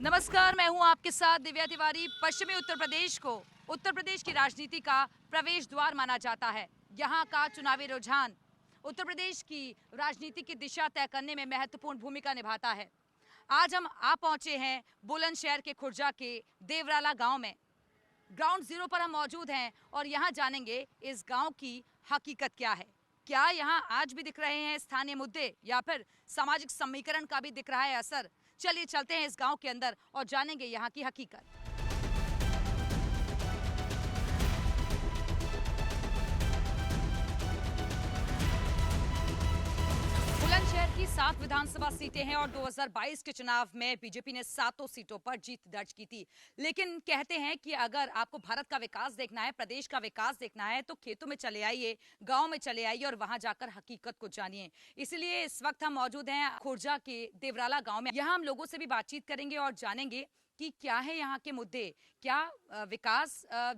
नमस्कार, मैं हूं आपके साथ दिव्या तिवारी। पश्चिमी उत्तर प्रदेश की राजनीति का प्रवेश द्वार माना जाता है। यहां का चुनावी रुझान उत्तर प्रदेश की राजनीति की दिशा तय करने में महत्वपूर्ण भूमिका निभाता है। आज हम आ पहुंचे हैं बुलंदशहर के खुर्जा के देवराला गांव में। ग्राउंड जीरो पर हम मौजूद हैं और यहां जानेंगे इस गांव की हकीकत क्या है। क्या यहां आज भी दिख रहे हैं स्थानीय मुद्दे या फिर सामाजिक समीकरण का भी दिख रहा है असर? चलिए चलते हैं इस गांव के अंदर और जानेंगे यहाँ की हकीकत। बुलंदशहर की 7 विधानसभा सीटें हैं और 2022 के चुनाव में बीजेपी ने 7 सीटों पर जीत दर्ज की थी। लेकिन कहते हैं कि अगर आपको भारत का विकास देखना है, प्रदेश का विकास देखना है, तो खेतों में चले आइए, गांव में चले आइए और वहां जाकर हकीकत को जानिए। इसलिए इस वक्त हम मौजूद हैं खुर्जा के देवराला गांव में। यहाँ हम लोगों से भी बातचीत करेंगे और जानेंगे कि क्या है यहाँ के मुद्दे, क्या विकास,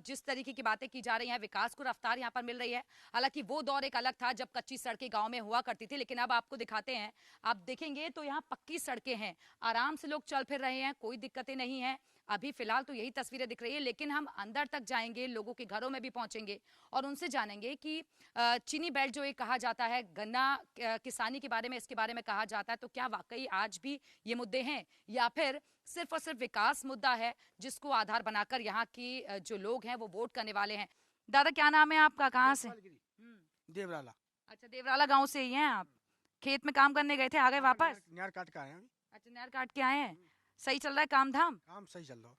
जिस तरीके की बातें की जा रही हैं, विकास को रफ्तार यहाँ पर मिल रही है। हालांकि वो दौर एक अलग था जब कच्ची सड़कें गांव में हुआ करती थी, लेकिन अब आपको दिखाते हैं। आप देखेंगे तो यहाँ पक्की सड़कें हैं, आराम से लोग चल फिर रहे हैं, कोई दिक्कतें नहीं है। अभी फिलहाल तो यही तस्वीरें दिख रही है, लेकिन हम अंदर तक जाएंगे, लोगों के घरों में भी पहुंचेंगे और उनसे जानेंगे कि चीनी बेल्ट जो ये कहा जाता है, गन्ना किसानी के बारे में, इसके बारे में कहा जाता है, तो क्या वाकई आज भी ये मुद्दे हैं या फिर सिर्फ और सिर्फ विकास मुद्दा है जिसको आधार बनाकर यहाँ की जो लोग हैं वो वोट करने वाले हैं। दादा, क्या नाम है आपका, कहाँ से? देवराला। अच्छा, देवराला गांव से ही हैं आप। खेत में काम करने गए थे, आ गए वापस? नहर काट के आए हैं। अच्छा, नहर काट के आए हैं। सही चल रहा है काम धाम? काम सही चल रहा है।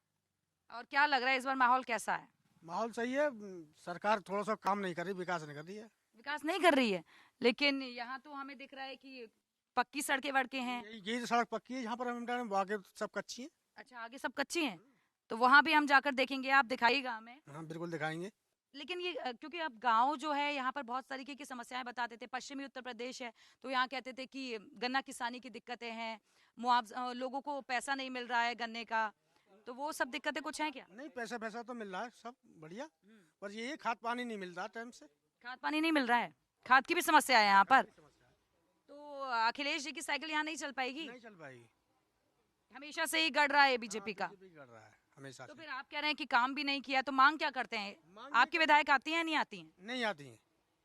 और क्या लग रहा है इस बार माहौल कैसा है? माहौल सही है। सरकार थोड़ा सा काम नहीं कर रही, विकास नहीं कर रही है। विकास नहीं कर रही है, लेकिन यहाँ तो हमें दिख रहा है कि पक्की सड़कें वड़के हैं। ये जो सड़क पक्की है, यहाँ पर हम आगे सब कच्ची है। अच्छा, आगे सब कच्ची हैं, तो वहाँ भी हम जाकर देखेंगे, आप दिखाइएगा हमें। हाँ, बिल्कुल दिखाएंगे। लेकिन ये क्योंकि अब गांव जो है यहाँ पर बहुत तरीके की समस्याएं बताते थे। पश्चिमी उत्तर प्रदेश है तो यहाँ कहते थे कि गन्ना किसानी की दिक्कतें हैं, मुआवजा, लोगों को पैसा नहीं मिल रहा है गन्ने का, तो वो सब दिक्कतें कुछ हैं क्या? नहीं, पैसा तो मिल रहा है, सब बढ़िया। पर ये खाद पानी नहीं मिल रहा टाइम से। खाद पानी नहीं मिल रहा है, खाद की भी समस्या है यहाँ पर। तो अखिलेश जी की साइकिल यहाँ नहीं चल पाएगी? नहीं चल पाएगी। हमेशा से ही गड़ रहा है बीजेपी का। गड़ रहा है हमेशा तो से। फिर आप कह रहे हैं कि काम भी नहीं किया, तो मांग क्या करते हैं? आपकी विधायक आती हैं, नहीं आती हैं? नहीं आती है।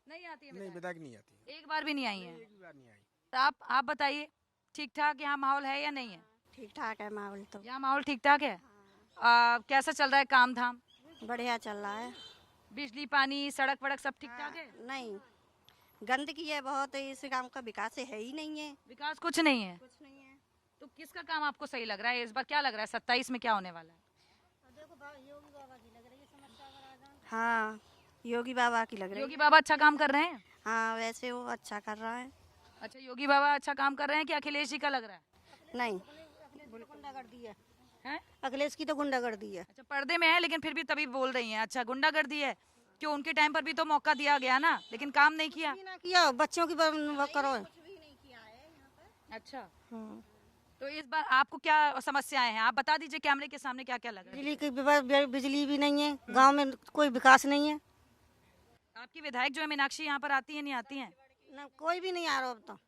नहीं आती है नहीं, विधायक नहीं आती है। एक बार भी नहीं आई है? एक बार नहीं आई। तो आप बताइए, ठीक ठाक यहाँ माहौल है या नहीं है? ठीक ठाक है माहौल तो। यहाँ माहौल ठीक ठाक है। कैसा चल रहा है काम धाम? बढ़िया चल रहा है। बिजली पानी सड़क वड़क सब ठीक ठाक है? नहीं, गंदगी है बहुत, इस काम का विकास है ही नहीं है। विकास कुछ नहीं है? कुछ नहीं है। तो किसका काम आपको सही लग रहा है इस बार? क्या लग रहा है 27 में क्या होने वाला है? योगी बाबा की लग रही है समस्या। हाँ, योगी बाबा की लग रही है। योगी बाबा अच्छा काम कर रहे हैं? हाँ, वैसे वो अच्छा कर रहा है। अच्छा, योगी बाबा अच्छा काम कर रहे हैं कि अखिलेश जी का लग रहा है? नहीं, गुंडागर्दी है? अखिलेश की तो गुंडागर्दी है। अच्छा, पर्दे में है लेकिन फिर भी तभी बोल रही हैं। अच्छा, गुंडागर्दी है। क्यों, उनके टाइम पर भी तो मौका दिया गया ना, लेकिन काम नहीं किया। ना किया, बच्चों की वो करो। अच्छा, तो इस बार आपको क्या समस्याएं हैं, आप बता दीजिए कैमरे के सामने क्या क्या लग रहा है? बिजली भी नहीं है, गांव में कोई विकास नहीं है। आपकी विधायक जो है मीनाक्षी यहाँ पर आती है, नहीं आती है? ना, कोई भी नहीं आ रहा अब तो।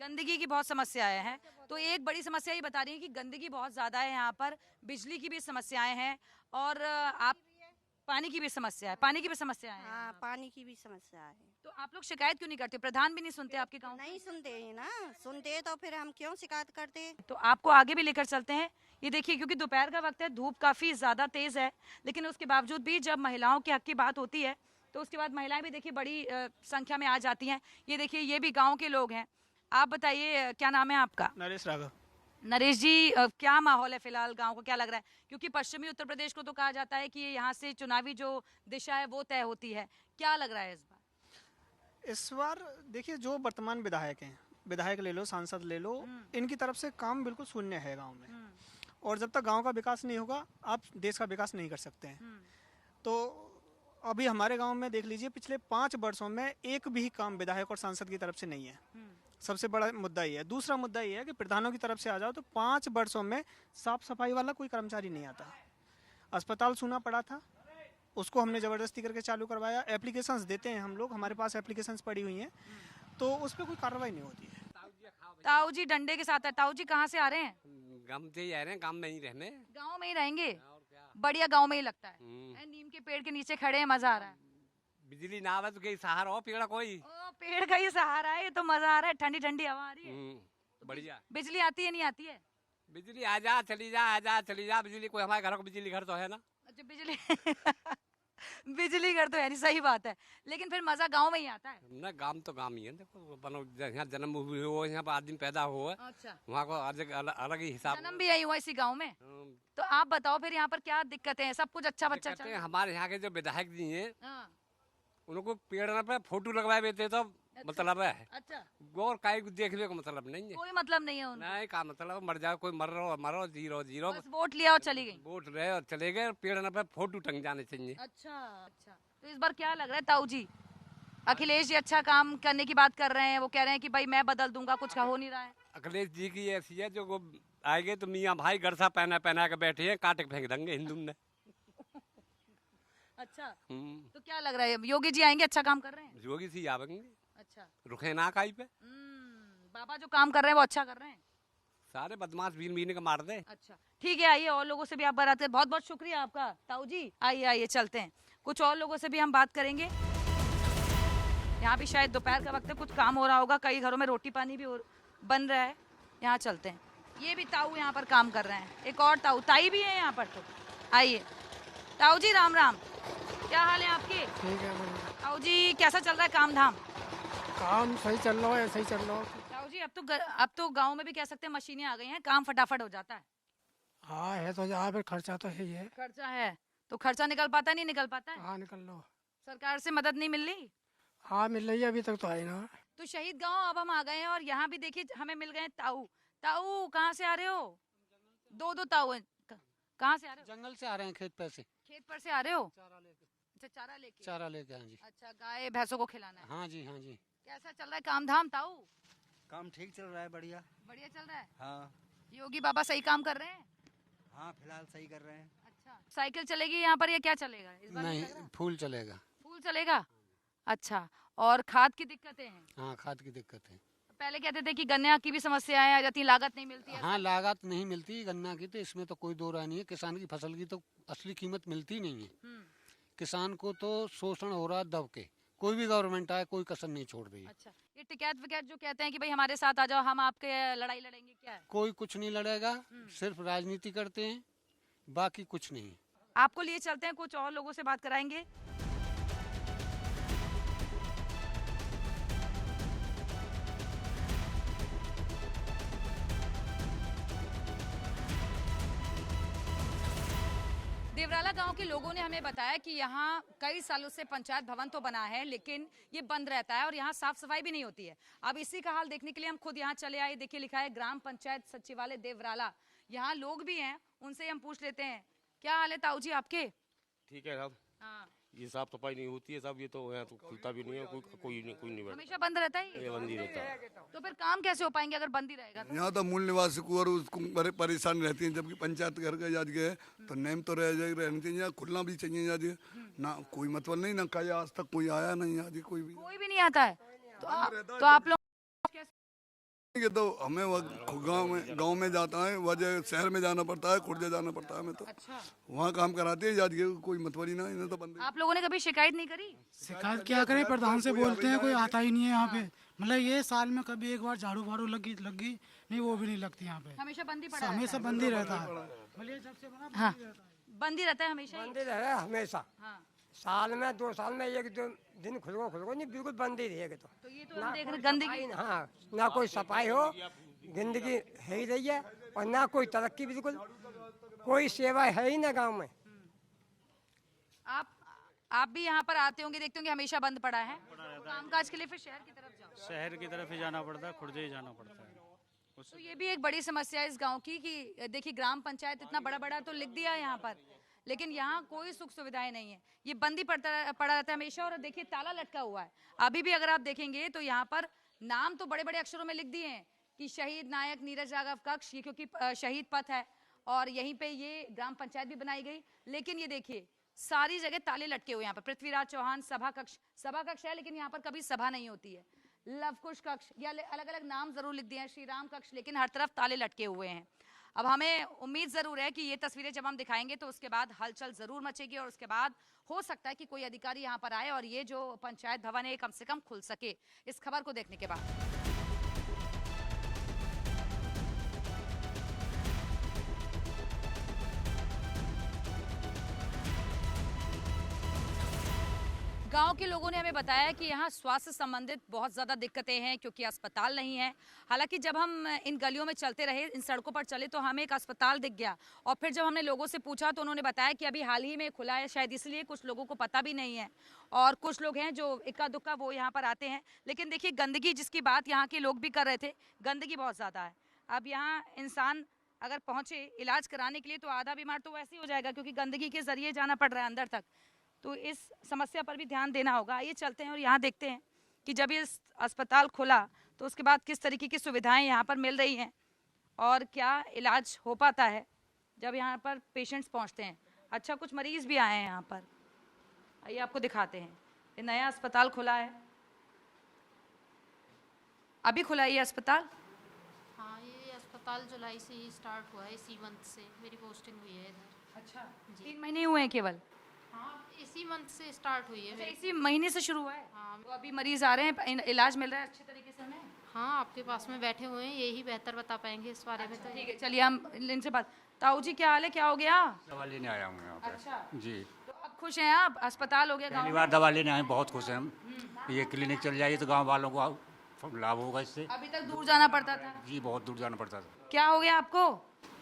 गंदगी की बहुत समस्याएं हैं, तो एक बड़ी समस्या ये बता रही है कि गंदगी बहुत ज्यादा है यहाँ पर, बिजली की भी समस्याएं हैं और आप पानी की भी समस्या है, पानी की भी समस्या है। हाँ, पानी की भी समस्या है। तो आप लोग शिकायत क्यों नहीं करते? प्रधान भी नहीं सुनते आपके गाँव? नहीं सुनते हैं ना, सुनते तो फिर हम क्यों शिकायत करते। तो आपको आगे भी लेकर चलते हैं। ये देखिए, क्योंकि दोपहर का वक्त है, धूप काफी ज्यादा तेज है, लेकिन उसके बावजूद भी जब महिलाओं के हक की बात होती है तो उसके बाद महिलाएं भी देखिए बड़ी संख्या में आ जाती हैं। ये देखिए, ये भी गाँव के लोग हैं। आप बताइए, क्या नाम है आपका? नरेश राघव। नरेश जी, क्या माहौल है फिलहाल गांव को, क्या लग रहा है? क्योंकि पश्चिमी उत्तर प्रदेश को तो कहा जाता है कि यहाँ से चुनावी जो दिशा है वो तय होती है, क्या लग रहा है इस बार? इस बार देखिए, जो वर्तमान विधायक हैं, विधायक ले लो, सांसद ले लो, इनकी तरफ से काम बिल्कुल शून्य है गांव में। और जब तक गांव का विकास नहीं होगा, आप देश का विकास नहीं कर सकते हैं। तो अभी हमारे गांव में देख लीजिए, पिछले 5 वर्षों में एक भी काम विधायक और सांसद की तरफ से नहीं है। सबसे बड़ा मुद्दा ये है। दूसरा मुद्दा ये है कि प्रधानों की तरफ से आ जाओ तो 5 वर्षों में साफ सफाई वाला कोई कर्मचारी नहीं आता। अस्पताल सूना पड़ा था, उसको हमने ज़बरदस्ती करके चालू करवाया। एप्लीकेशंस देते हैं हम लोग, हमारे पास एप्लीकेशंस पड़ी हुई हैं, तो उस पर कोई कार्रवाई नहीं होती है। ताऊ जी डंडे के साथ है। ताऊ जी कहाँ से आ रहे हैं? गांव से ही आ रहे हैं, गांव में ही रहने। गाँव में ही रहेंगे, और क्या। बढ़िया गाँव में ही लगता है। हम्म। नीम के पेड़ के नीचे खड़े हैं, मजा आ रहा है। बिजली ना आवे तो कहीं सहारा हो पेड़ कोई। ओ पेड़ का ही सहारा है, ये तो मजा आ रहा है, ठंडी ठंडी हवा आ रही है। बढ़िया। बिजली आती है नहीं आती है? बिजली आ जा चली जा, आ जा चली जा, बिजली कोई हमारे घर को बिजली घर तो है ना। अच्छा बिजली बिजली घर तो है नहीं, सही बात है, लेकिन फिर मजा गांव में ही आता है। ना गांव तो गांव ही है, देखो बनो यहाँ जन्म हुए हो, यहाँ पर आदमी पैदा हुआ है, अच्छा, वहाँ को अलग ही हिसाब। जन्म भी यही हुआ इसी गांव में। तो आप बताओ फिर यहाँ पर क्या दिक्कतें हैं? सब कुछ अच्छा बच्चा चल कहते रहा हैं है? हमारे यहाँ के जो विधायक जी हैं, हाँ, उनको पेड़ न पे फोटो लगवाए देते तो मतलब है, अच्छा, और काई को देखने को मतलब नहीं है। कोई मतलब नहीं है उनको, नहीं का मतलब मर जाओ, कोई मर रहो मरो, जीरो जीरो, बस वोट लिया और चली गई। वोट रहे और चले गए, पेड़ न पे फोटो टंग जाने चाहिए। अच्छा अच्छा, तो इस बार क्या लग रहा है ताऊ जी? अखिलेश जी अच्छा काम करने की बात कर रहे हैं, वो कह रहे हैं कि भाई मैं बदल दूंगा, कुछ हो नहीं रहा है। अखिलेश जी की ऐसी है जो वो आएंगे तो मियाँ भाई गरसा पहना पहना के बैठे हैं, काट के फेंक देंगे हिंदू ने। अच्छा, हम्म। तो क्या लग रहा है योगी जी आएंगे, अच्छा काम कर रहे हैं? योगी सी आवेंगे, अच्छा, रुके ना काई पे। बाबा जो काम कर रहे हैं वो अच्छा कर रहे हैं। सारे बदमाश बीन बीन के मार दे। अच्छा ठीक है, आइए और लोगों से भी आप बताते हैं। बहुत बहुत शुक्रिया आपका ताऊ जी, आइए आइए चलते हैं, कुछ और लोगों से भी हम बात करेंगे। यहाँ भी शायद दोपहर का वक्त है, कुछ काम हो रहा होगा, कई घरों में रोटी पानी भी बन रहा है। यहाँ चलते हैं, ये भी ताऊ यहाँ पर काम कर रहे हैं, एक और ताऊ ताई भी है यहाँ पर। तो आइए ताऊ जी, राम राम, क्या हाल है आपके? ठीक है बढ़िया। ताऊ जी कैसा चल रहा है काम धाम? काम सही चल रहा है, सही चल रहा है। ताऊ जी अब तो गांव में भी कह सकते हैं मशीनें आ गई हैं, काम फटाफट हो जाता है। हाँ है तो यहाँ पे खर्चा तो है ही है। खर्चा है तो खर्चा निकल पाता नहीं निकल पाता है? हाँ निकल लो। सरकार से मदद नहीं मिल रही? हाँ मिल रही है, अभी तक तो आई ना। तो शहीद गांव अब हम आ गए हैं और यहाँ भी देखिए हमें मिल गए ताऊ। ताऊ कहाँ से आ रहे हो? दो दो ताऊ हैं, कहाँ से आ रहे हो? जंगल से आ रहे हैं, खेत पर से। खेत पर से आ रहे हो? चारा लेके। अच्छा चारा लेके। चारा लेके, हाँ जी। अच्छा, गाय भैंसों को खिलाना है। हाँ जी, हाँ जी। कैसा चल रहा है काम धाम ताऊ? काम ठीक चल रहा है, बढ़िया। बढ़िया चल रहा है। हाँ योगी बाबा सही काम कर रहे हैं? हाँ, फिलहाल सही कर रहे हैं। अच्छा, साइकिल चलेगी यहाँ पर या क्या चलेगा इस बार? नहीं, लग रहा है? फूल चलेगा। फूल चलेगा। अच्छा, और खाद की दिक्कतें हैं? हाँ, खाद की दिक्कत है। पहले कहते थे कि गन्ना की भी समस्या है, आ जाती, लागत नहीं मिलती है। हाँ, लागत नहीं मिलती गन्ना की, तो इसमें तो कोई दो राय नहीं है। किसान की फसल की तो असली कीमत मिलती नहीं है। किसान को तो शोषण हो रहा है दब के, कोई भी गवर्नमेंट आए कोई कसर नहीं छोड़ रही है। अच्छा, ये टिकैत विकैत जो कहते हैं कि भाई हमारे साथ आ जाओ, हम आपके लड़ाई लड़ेंगे, क्या है? कोई कुछ नहीं लड़ेगा, सिर्फ राजनीति करते हैं, बाकी कुछ नहीं। आपको लिए चलते हैं, कुछ और लोगों से बात कराएंगे। देवराला गांव के लोगों ने हमें बताया कि यहाँ कई सालों से पंचायत भवन तो बना है, लेकिन ये बंद रहता है और यहाँ साफ सफाई भी नहीं होती है। अब इसी का हाल देखने के लिए हम खुद यहाँ चले आए। देखिए लिखा है ग्राम पंचायत सचिवालय देवराला। यहाँ लोग भी हैं, उनसे हम पूछ लेते हैं। क्या हाल है ताऊ जी आपके? ठीक है साहब, हाँ, ये साफ सफाई नहीं होती है साहब, ये तो यहाँ तो खुलता भी नहीं है, कोई नहीं बैठता, हमेशा बंद रहता है ये बंद ही रहता है। तो फिर काम कैसे हो पाएंगे अगर बंद ही रहेगा तो? यहाँ तो मूल निवासी को और उसको बड़े परेशान रहती हैं, जबकि पंचायत घर का याद गए तो नेम तो रहना चाहिए, यहाँ खुलना भी चाहिए याद ना, कोई मतलब नहीं ना, कहीं आज तक कोई आया नहीं याद, कोई भी नहीं आता है। तो आप लोग ये तो हमें गांव में जाता है, वजह शहर में जाना पड़ता है, खुर्जे जाना पड़ता है हमें तो। अच्छा, वहाँ काम कराते हैं याद कोई मतलब ही ना, इन्हें तो बंद। आप लोगों ने कभी शिकायत नहीं करी? शिकायत क्या करें, प्रधान से बोलते हैं, कोई आता ही नहीं है यहाँ पे। मतलब ये साल में कभी एक बार झाड़ू फाड़ू लगी नहीं, वो भी नहीं लगती यहाँ पे। हमेशा बंद ही पड़ा हमेशा बंद ही रहता है। भले जब से बना हाँ, बंद ही रहता है हमेशा ही? बंद ही रहे हमेशा। हाँ, साल में 2 साल में एक दो दिन खुलको नहीं, बिल्कुल बंद ही रहेगा। तो ये तो हम देख रहे गंदगी। हाँ, ना कोई सफाई हो, गंदगी है ही रही है, और ना कोई तरक्की, बिल्कुल कोई सेवा है ही ना गांव में। आप भी यहाँ पर आते होंगे, देखते होंगे हमेशा बंद पड़ा है। कामकाज के लिए फिर शहर की तरफ जाओ? शहर की तरफ ही जाना पड़ता है, खुर्जे ही जाना पड़ता है। तो ये भी एक बड़ी समस्या है इस गांव की कि देखिए ग्राम पंचायत इतना बड़ा बड़ा तो लिख दिया है यहाँ पर, लेकिन यहाँ कोई सुख सुविधाएं नहीं है। ये बंद ही पड़ा रहता है हमेशा। और देखिए ताला लटका हुआ है अभी भी, अगर आप देखेंगे तो यहाँ पर नाम तो बड़े बड़े अक्षरों में लिख दिए हैं कि शहीद नायक नीरज राघव कक्ष, ये क्योंकि शहीद पथ है और यहीं पे ये ग्राम पंचायत भी बनाई गई। लेकिन ये देखिए सारी जगह ताले लटके हुए। यहाँ पर पृथ्वीराज चौहान सभा कक्ष है, लेकिन यहाँ पर कभी सभा नहीं होती है। लवकुश कक्ष, या अलग अलग नाम जरूर लिख दिए हैं, श्री राम कक्ष, लेकिन हर तरफ ताले लटके हुए हैं। अब हमें उम्मीद जरूर है कि ये तस्वीरें जब हम दिखाएंगे तो उसके बाद हलचल जरूर मचेगी और उसके बाद हो सकता है कि कोई अधिकारी यहाँ पर आए और ये जो पंचायत भवन है कम से कम खुल सके इस खबर को देखने के बाद। गांव के लोगों ने हमें बताया कि यहाँ स्वास्थ्य संबंधित बहुत ज़्यादा दिक्कतें हैं क्योंकि अस्पताल नहीं है। हालांकि जब हम इन गलियों में चलते रहे, इन सड़कों पर चले तो हमें एक अस्पताल दिख गया और फिर जब हमने लोगों से पूछा तो उन्होंने बताया कि अभी हाल ही में खुला है, शायद इसलिए कुछ लोगों को पता भी नहीं है और कुछ लोग हैं जो इक्का दुक्का वो यहाँ पर आते हैं। लेकिन देखिए गंदगी जिसकी बात यहाँ के लोग भी कर रहे थे, गंदगी बहुत ज़्यादा है। अब यहाँ इंसान अगर पहुँचे इलाज कराने के लिए तो आधा बीमार तो वैसे ही हो जाएगा क्योंकि गंदगी के ज़रिए जाना पड़ रहा है अंदर तक। तो इस समस्या पर भी ध्यान देना होगा। आइए चलते हैं और यहाँ देखते हैं कि जब ये अस्पताल खुला तो उसके बाद किस तरीके की सुविधाएं यहाँ पर मिल रही हैं और क्या इलाज हो पाता है जब यहाँ पर पेशेंट्स पहुँचते हैं। अच्छा, कुछ मरीज भी आए हैं यहाँ पर, आइए आपको दिखाते हैं। ये नया अस्पताल खुला है, अभी खुला है ये अस्पताल। हाँ, ये अस्पताल जुलाई से ही स्टार्ट हुआ है, इसी मंथ से मेरी पोस्टिंग हुई है इधर। अच्छा, 3 महीने हुए हैं केवल। हाँ, इसी मंथ से स्टार्ट हुई है। अच्छा, इसी महीने से शुरू हुआ है। हाँ, तो अभी मरीज आ रहे हैं, इलाज मिल रहा है अच्छे तरीके से हमें। हाँ, आपके पास में बैठे हुए हैं, यही बेहतर बता पाएंगे इस बारे में। तो ठीक है, चलिए हम इनसे बात। ताऊ जी क्या हाल है, क्या हो गया? दवा लेने आया हूँ यहाँ पे। अच्छा जी, तो अब खुश हैं आप, अस्पताल हो गया गाँव पहली में? बार दवा लेने आए, बहुत खुश हैं हम। ये क्लिनिक चल जाएगी तो गांव वालों को लाभ होगा इससे। अभी तक दूर जाना पड़ता था। जी, बहुत दूर जाना पड़ता था। क्या हो गया आपको?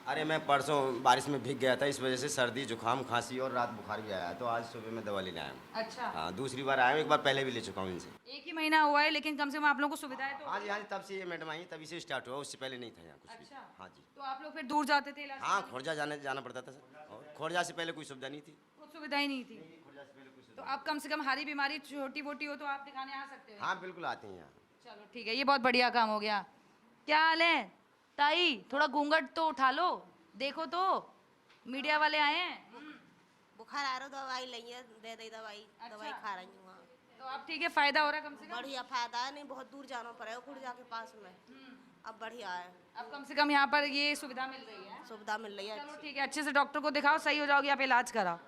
अरे मैं परसों बारिश में भीग गया था, इस वजह से सर्दी जुकाम खांसी और रात बुखार भी आया, तो आज सुबह मैं दवा लेने आया हूँ। अच्छा, हाँ, दूसरी बार आया हूँ, एक बार पहले भी ले चुका हूँ इनसे। एक ही महीना हुआ है लेकिन कम से कम आप लोगों को सुविधाएं तो। हाँ जी, तब से ये मैडम आई तभी से स्टार्ट हुआ, उससे पहले नहीं था यहाँ कुछ भी। अच्छा, हाँ जी। तो आप लोग फिर दूर जाते थे इलाज? हाँ, खोरजा जाना पड़ता था सर, और खोरजा से पहले कोई सुविधा नहीं थी। कुछ सुविधा ही नहीं थी। तो अब कम से कम हारी बीमारी छोटी मोटी हो तो आप दिखाने आ सकते हो। हाँ, बिल्कुल आते हैं यहाँ। चलो ठीक है, ये बहुत बढ़िया काम हो गया। क्या हाल है ताई, थोड़ा घूंघट तो उठा लो, देखो तो मीडिया वाले आए हैं। बुखार आ रहा, दवाई लिया, दे दे दवाई। अच्छा। दवाई खा रही हूँ। तो अब ठीक है, फायदा हो रहा है कम से कम? बढ़िया फायदा है, नहीं बहुत दूर जाना पड़ेगा खुर्जा के पास में। अब बढ़िया है, अब कम से कम यहाँ पर ये सुविधा मिल रही है। सुविधा मिल रही है। चलो ठीक है, अच्छे से डॉक्टर को दिखाओ, सही हो जाओगे, आप इलाज कराओ।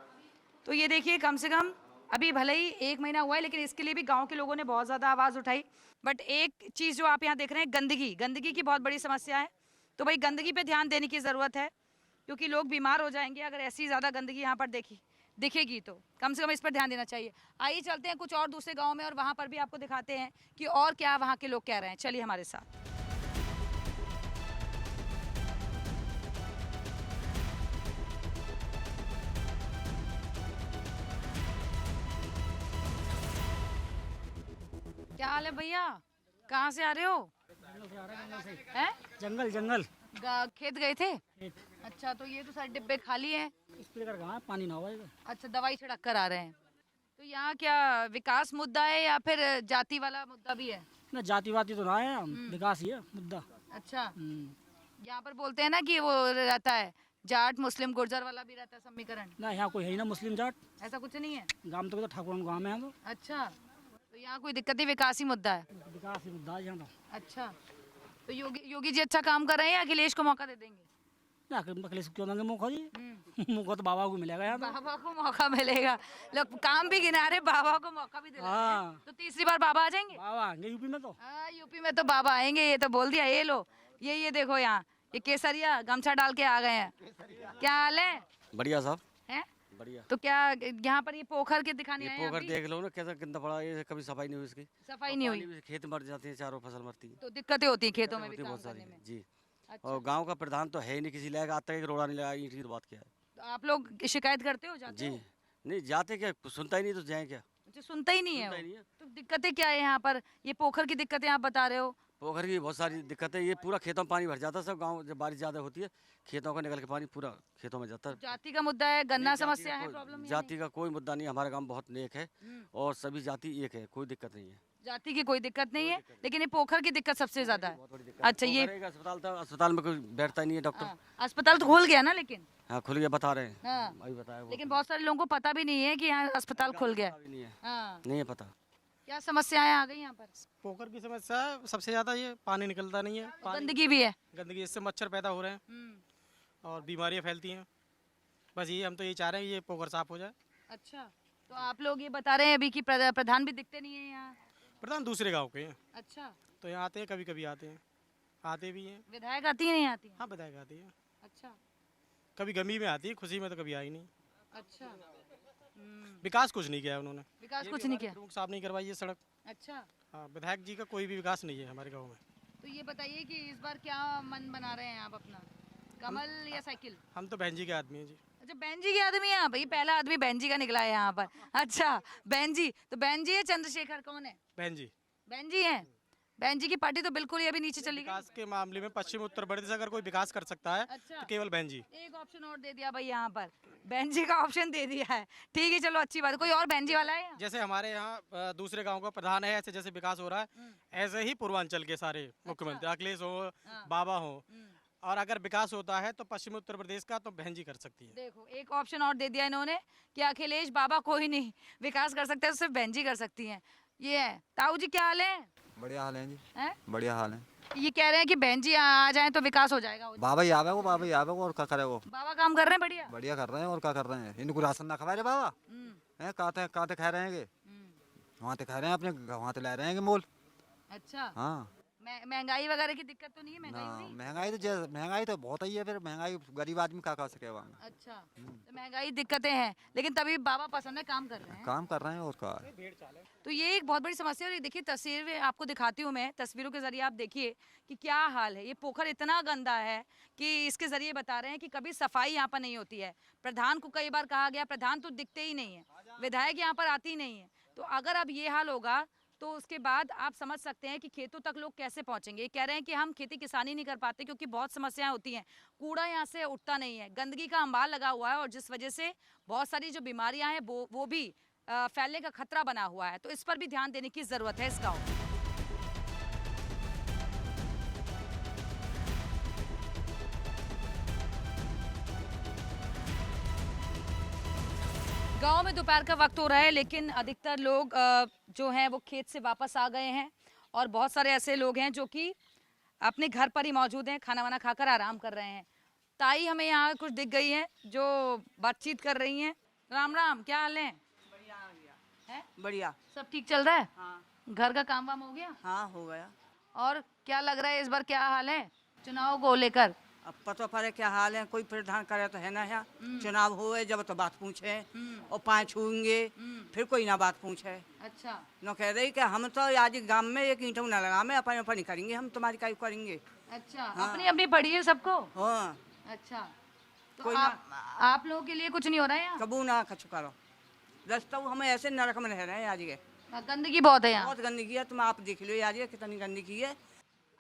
तो ये देखिए, कम से कम अभी भले ही 1 महीना हुआ है लेकिन इसके लिए भी गांव के लोगों ने बहुत ज़्यादा आवाज़ उठाई। बट एक चीज़ जो आप यहाँ देख रहे हैं, गंदगी की बहुत बड़ी समस्या है। तो भाई गंदगी पे ध्यान देने की ज़रूरत है क्योंकि लोग बीमार हो जाएंगे अगर ऐसी ज़्यादा गंदगी यहाँ पर दिखेगी तो कम से कम इस पर ध्यान देना चाहिए। आइए चलते हैं कुछ और दूसरे गाँव में और वहाँ पर भी आपको दिखाते हैं कि और क्या वहाँ के लोग कह रहे हैं। चलिए हमारे साथ। क्या हाल है भैया, कहाँ से आ रहे हो? हैं? जंगल खेत गए थे? अच्छा, तो ये तो सारे डिब्बे खाली हैं। स्प्रे कहाँ पानी ना होगा। अच्छा, दवाई छिड़क कर आ रहे हैं। तो यहाँ क्या विकास मुद्दा है या फिर जाति वाला मुद्दा भी है? ना जाति वाती तो ना है, विकास ही है मुद्दा। अच्छा, यहाँ पर बोलते हैं ना कि वो रहता है जाट मुस्लिम गुर्जर वाला भी रहता है समीकरण। ना यहाँ कोई है ही ना मुस्लिम जाट, ऐसा कुछ नहीं है। गांव तो ठाकुर गाँव में है तो। अच्छा, तो यहाँ कोई दिक्कत ही विकास ही मुद्दा है। विकास ही मुद्दा है यहाँ तो। अच्छा, तो योगी जी अच्छा काम कर रहे हैं या अखिलेश को मौका दे देंगे? ना अखिलेश क्यों देंगे मौका जी? मौका तो बाबा को मिलेगा यहाँ तो। बाबा को मौका मिलेगा, लोग काम भी गिना रहे, बाबा को मौका भी दिला रहे हैं। तो तीसरी बार बाबा आ जाएंगे? बाबा आएंगे यूपी में तो। हाँ, यूपी में तो बाबा आएंगे, ये तो बोल दिया। ये लो, ये देखो यहाँ, ये केसरिया गमछा डाल के आ गए हैं। क्या हाल है? बढ़िया साहब, हैं? बढ़िया। तो क्या यहाँ पर ये पोखर के दिखाने आए हैं? पोखर अभी? देख लो ना कैसा गंदा पड़ा, ये कभी सफाई नहीं हुई इसकी। सफाई नहीं हुई, पानी में खेत मर जाते हैं, चारों फसल मरती है। तो दिक्कतें होती हैं खेतों में भी काम बहुत सारी करने में। जी। अच्छा। और गांव का प्रधान तो है ही नहीं, किसी लायक आज तक एक रोड़ा नहीं लगा, ईंट की तो बात क्या है। तो आप लोग शिकायत करते हो, जाते जी हो? नहीं जाते, क्या सुनता ही नहीं तो जाए क्या। अच्छा, सुनता ही नहीं है सुनता वो। ही नहीं है। तो दिक्कतें क्या है यहाँ पर? ये पोखर की दिक्कतें आप बता रहे हो। पोखर की बहुत सारी दिक्कतें, ये पूरा खेतों में पानी भर जाता है सब गाँव, जब बारिश ज़्यादा होती है खेतों का निकल के पानी पूरा खेतों में जाता है। जाति का मुद्दा है, गन्ना समस्या है, प्रॉब्लम जाति का कोई मुद्दा नहीं, हमारा गाँव बहुत नेक है और सभी जाति एक है, कोई दिक्कत नहीं है। जाति की कोई दिक्कत नहीं है, लेकिन ये पोखर की दिक्कत सबसे ज्यादा है। अच्छा, ये अस्पताल था, अस्पताल में कोई बैठता ही नहीं है डॉक्टर। अस्पताल तो खुल गया ना, लेकिन हाँ खुल गया, बता रहे हैं। हाँ, अभी बताया वो। लेकिन बहुत सारे लोगों को पता भी नहीं है कि यहाँ अस्पताल खुल गया। नहीं है, हाँ, नहीं है पता। क्या समस्याएं आ गई यहाँ पर? पोखर की समस्या है सबसे ज़्यादा, ये पानी निकलता नहीं है, गंदगी भी है। गंदगी, इससे मच्छर पैदा हो रहे हैं। और बीमारियाँ फैलती हैं। बस ये हम तो ये चाह रहे हैं ये पोखर साफ हो जाए। अच्छा, तो आप लोग ये बता रहे हैं अभी कि प्रधान भी दिखते नहीं है यहाँ। प्रधान दूसरे गांव के हैं, अच्छा, तो यहाँ आते हैं, कभी कभी आते हैं, आते भी हैं। विधायक आती है नहीं आती है? हाँ विधायक आती है, अच्छा कभी गमी में आती है, खुशी में तो कभी आई नहीं। अच्छा, विकास कुछ नहीं किया उन्होंने। विकास कुछ नहीं किया। प्रमुख साहब नहीं करवाई ये सड़क। अच्छा, हाँ विधायक जी का कोई भी विकास नहीं है हमारे गाँव में। तो ये बताइए कि इस बार क्या मन बना रहे हैं आप अपना, कमल या साइकिल? हम तो बहन जी के आदमी हैं जी। अच्छा, बहन जी के आदमी हैं भाई, पहला आदमी बहन जी का निकला है यहाँ पर। अच्छा, बहन जी, तो बहन जी है, चंद्रशेखर कौन है? बहन जी। बहन जी हैं। बहन जी की पार्टी तो बिल्कुल ही अभी नीचे चली गई। विकास के मामले में पश्चिम उत्तर प्रदेश अगर कोई विकास कर सकता है तो केवल बहन जी। एक ऑप्शन और दे दिया भाई यहाँ पर, बहन जी का ऑप्शन दे दिया है। ठीक है, चलो अच्छी बात है। कोई और बहन जी वाला है यहाँ? जैसे हमारे यहाँ दूसरे गांव का प्रधान है, ऐसे जैसे विकास हो रहा है ऐसे ही पूर्वांचल के सारे मुख्यमंत्री अखिलेश हो, बाबा हो, और अगर विकास होता है तो पश्चिमी उत्तर प्रदेश का तो बहन जी कर सकती है। देखो एक ऑप्शन और दे दिया इन्होंने कि अखिलेश बाबा कोई नहीं विकास कर सकते, सिर्फ बहन जी कर सकती हैं। ये है। ताऊ जी क्या हाल है? बढ़िया हाल है जी। हैं? बढ़िया हाल है। ये कह रहे हैं कि बहन जी आ जाए तो विकास हो जाएगा। बाबा ही आवे वो, बाबा ही आवे वो, और क्या करे वो। बाबा काम कर रहे हैं बढ़िया। बढ़िया कर रहे हैं, और क्या कर रहे हैं। इनको राशन ना खवा रहे बाबा हैं, काते खा रहे हैं, वहाँ ते खा रहे हैं अपने, वहाँ ते ले रहे हैं मोल। अच्छा, हाँ महंगाई वगैरह की दिक्कत तो नहीं है? महंगाई तो बहुत ही है, फिर महंगाई गरीब आदमी क्या कर सके वहाँ। अच्छा, तो महंगाई दिक्कतें हैं, लेकिन तभी बाबा पसंद है, काम कर रहे हैं। काम कर रहे हैं और क्या। तो ये एक बहुत बड़ी समस्या है। देखिए तस्वीर आपको दिखाती हूँ मैं, तस्वीरों के जरिए आप देखिए कि क्या हाल है। ये पोखर इतना गंदा है कि इसके जरिए बता रहे हैं कि कभी सफाई यहाँ पर नहीं होती है। प्रधान को कई बार कहा गया, प्रधान तो दिखते ही नहीं है, विधायक यहाँ पर आती ही नहीं है। तो अगर अब ये हाल होगा तो उसके बाद आप समझ सकते हैं कि खेतों तक लोग कैसे पहुंचेंगे। कह रहे हैं कि हम खेती किसानी नहीं कर पाते क्योंकि बहुत समस्याएं होती हैं, कूड़ा यहाँ से उठता नहीं है, गंदगी का अंबार लगा हुआ है, और जिस वजह से बहुत सारी जो बीमारियां हैं वो भी फैलने का खतरा बना हुआ है। तो इस पर भी ध्यान देने की जरूरत है इस गाँव में। गांव में दोपहर का वक्त हो रहा है, लेकिन अधिकतर लोग जो हैं वो खेत से वापस आ गए हैं, और बहुत सारे ऐसे लोग हैं जो कि अपने घर पर ही मौजूद हैं, खाना वाना खाकर आराम कर रहे हैं। ताई हमें यहाँ कुछ दिख गई हैं जो बातचीत कर रही हैं। राम राम, क्या हाल है? बढ़िया, बढ़िया, सब ठीक चल रहा है? हाँ। घर का काम वाम हो गया? हाँ हो गया। और क्या लग रहा है इस बार क्या हाल है चुनाव को लेकर? अब पता पड़े क्या हाल है, कोई प्रधान करे तो है ना है, चुनाव हुए जब तो बात पूछे और पाँव छूएंगे फिर कोई ना बात पूछे। अच्छा, न कह रही कि हम तो आज गांव में एक ईंटों न लगा में अपन अपन करेंगे, हम तुम्हारी काय करेंगे। अच्छा, हाँ। अपनी अपनी पड़ी है सबको। हाँ, अच्छा, तो कोई आप लोगों के लिए कुछ नहीं हो रहा है यहाँ? कबू ना कछु करो, रास्ता हमें ऐसे नरक में रह रहे हैं आज के। गंदगी बहुत है यहाँ। बहुत गंदगी है, तुम आप देख लो आज कितनी गंदगी है।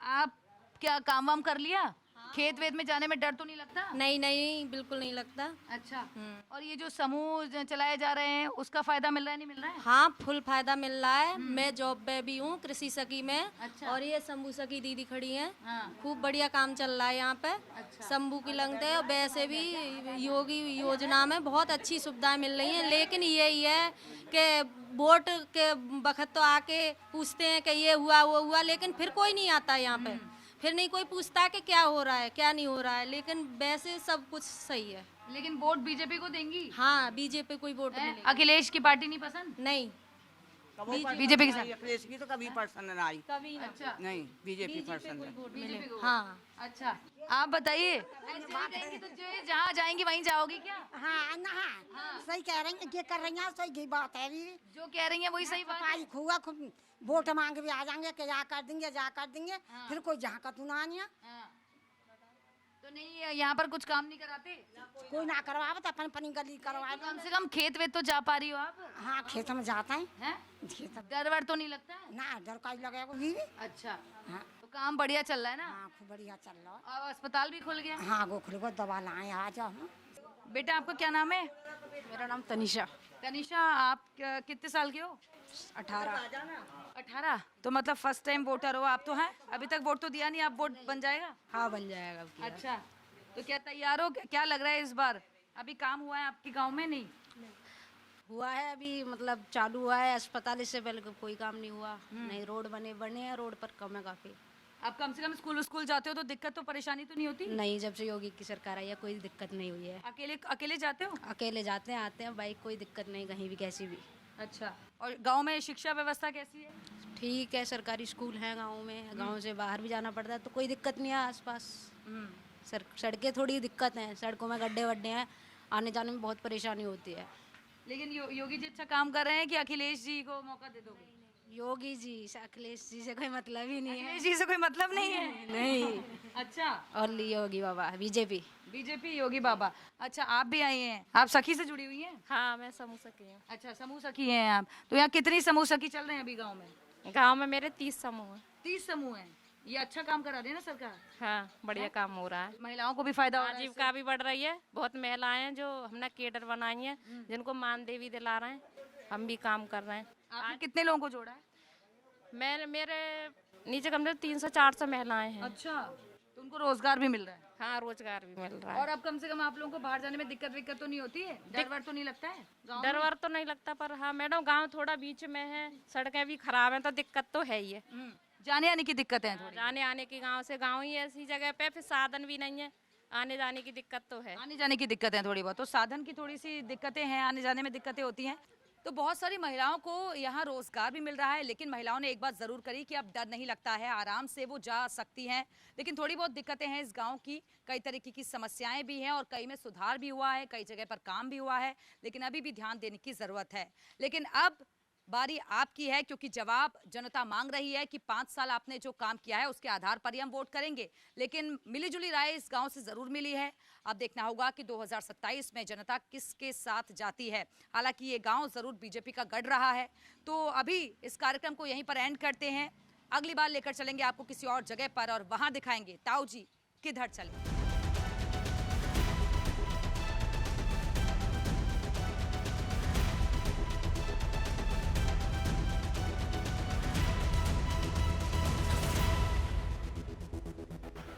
आप क्या काम वाम कर लिया? खेत वेत में जाने में डर तो नहीं लगता? नहीं नहीं, बिल्कुल नहीं लगता। अच्छा, और ये जो समूह चलाए जा रहे हैं उसका फायदा मिल रहा है नहीं मिल रहा है? हाँ, फुल फायदा मिल रहा है। मैं जॉब पे भी हूँ, कृषि सखी में। अच्छा। और ये शंभू सखी दीदी खड़ी हैं। हाँ। खूब बढ़िया काम चल रहा है यहाँ पे। अच्छा। शंभू की लगते है, वैसे भी योगी योजना में बहुत अच्छी सुविधाएं मिल रही हैं, लेकिन यही है कि वोट के वक्त तो आके पूछते हैं कि ये हुआ वो हुआ, लेकिन फिर कोई नहीं आता यहाँ पे, फिर नहीं कोई पूछता कि क्या हो रहा है क्या नहीं हो रहा है, लेकिन वैसे सब कुछ सही है। लेकिन वोट बीजेपी को देंगी? हाँ, बीजेपी कोई वोट मिलेगा। अखिलेश की पार्टी नहीं पसंद? नहीं, बीजेपी के साथ? अखिलेश की तो कभी पसंद ना आई, कभी ना। अच्छा, नहीं बीजेपी पसंद है। बीजेपी को। हाँ। अच्छा, आप बताइए, ऐसे ही कहेंगी तो जो जहाँ जाएंगी वहीं जाओगी क्या? हाँ ना, हाँ सही कह रही हैं, ये कर रही हैं, सही बात है। जो कह रही हैं वही सही बात है। खुआ खूब वोट मांग भी आ जाएंगे कि जा कर देंगे, फिर कोई जहाँ का तू ना आनिया। तो नहीं यहाँ पर कुछ काम नहीं कराते? कोई ना करवावे तो अपन अपनी गली करवाए। कम से कम खेत वेत तो जा पा रही हो आप? हाँ, खेत में जाता है। डर वर तो नहीं लगता है? ना, डर का लगेगा भी। अच्छा, हाँ, तो काम बढ़िया चल रहा है ना? हाँ खूब बढ़िया चल रहा है। और अस्पताल भी खुल गया? हाँ, वो खुल गया, दवा लाए आ जाओ। बेटा आपका क्या नाम है? मेरा नाम तनिषा। तनिषा, आप कितने साल के हो? 18। तो मतलब फर्स्ट टाइम वोटर हो आप तो? हैं अभी तक वोट तो दिया नहीं, आप वोट बन जाएगा? हाँ, बन जाएगा। अच्छा, तो क्या तैयार हो? क्या लग रहा है इस बार? अभी काम हुआ है आपके गांव में? नहीं हुआ है अभी, मतलब चालू हुआ है। अस्पताल इससे पहले कोई काम नहीं हुआ। नहीं रोड बने हैं, रोड पर कम है काफी। अब कम से कम स्कूल जाते हो तो दिक्कत तो परेशानी तो नहीं होती? नहीं, जब से योगी की सरकार आई है कोई दिक्कत नहीं हुई है। अकेले जाते हो? अकेले जाते हैं, आते हैं, बाइक कोई दिक्कत नहीं कहीं भी कैसी भी। अच्छा, और गांव में शिक्षा व्यवस्था कैसी है? ठीक है, सरकारी स्कूल हैं गांव में, गांव से बाहर भी जाना पड़ता है तो कोई दिक्कत नहीं है आसपास। सड़कें थोड़ी दिक्कत हैं, सड़कों में गड्ढे वड्ढे हैं, आने जाने में बहुत परेशानी होती है। लेकिन योगी जी अच्छा काम कर रहे हैं कि अखिलेश जी को मौका दे दोगे? योगी जी से, अखिलेश जी से कोई मतलब ही नहीं है। अखिलेश जी से कोई मतलब नहीं है? नहीं। अच्छा, और योगी बाबा, बीजेपी योगी बाबा। अच्छा, आप भी आई हैं, आप सखी से जुड़ी हुई हैं? हाँ, मैं समूह सखी हूँ। अच्छा, समूह सखी हैं आप। तो यहाँ कितनी समूह सखी चल रहे हैं अभी गाँव में? गाँव में मेरे 30 समूह हैं। 30 समूह हैं। ये अच्छा काम करा रही है ना सरकार? हाँ, बढ़िया काम हो रहा है। महिलाओं को भी फायदा हो रहा है, आजीविका भी बढ़ रही है। बहुत महिलाएं हैं जो हमने केडर बनाई हैं, जिनको मानदेवी दिला रहे हैं। हम भी काम कर रहे हैं। आपने कितने लोगों को जोड़ा है? मेरे नीचे कम से कम 300-400 महिलाएं हैं। अच्छा, तो उनको रोजगार भी मिल रहा है? हाँ, रोजगार भी मिल रहा है। और अब कम से कम आप लोगों को बाहर जाने में दिक्कत तो नहीं होती है? डर वर तो नहीं लगता है? डर वर तो नहीं लगता, पर हाँ मैडम, गाँव थोड़ा बीच में है, सड़कें भी खराब हैं तो दिक्कत तो है ही है। जाने आने की दिक्कत है थोड़ी? जाने आने की, गांव से गांव ही ऐसी जगह पे, फिर साधन भी नहीं है, आने जाने की दिक्कत तो है। आने जाने की दिक्कत है थोड़ी बहुत, तो साधन की थोड़ी सी दिक्कतें हैं, आने जाने में दिक्कतें होती हैं। तो बहुत सारी महिलाओं को यहाँ रोजगार भी मिल रहा है, लेकिन महिलाओं ने एक बात जरूर करी कि अब डर नहीं लगता है, आराम से वो जा सकती हैं। लेकिन थोड़ी बहुत दिक्कतें हैं इस गांव की, कई तरीके की समस्याएं भी हैं और कई में सुधार भी हुआ है, कई जगह पर काम भी हुआ है, लेकिन अभी भी ध्यान देने की जरूरत है। लेकिन अब बारी आपकी है, क्योंकि जवाब जनता मांग रही है कि 5 साल आपने जो काम किया है उसके आधार पर ही हम वोट करेंगे। लेकिन मिलीजुली राय इस गांव से जरूर मिली है। अब देखना होगा कि 2027 में जनता किसके साथ जाती है। हालांकि ये गांव जरूर बीजेपी का गढ़ रहा है। तो अभी इस कार्यक्रम को यहीं पर एंड करते हैं। अगली बार लेकर चलेंगे आपको किसी और जगह पर और वहां दिखाएंगे ताऊ जी किधर चले।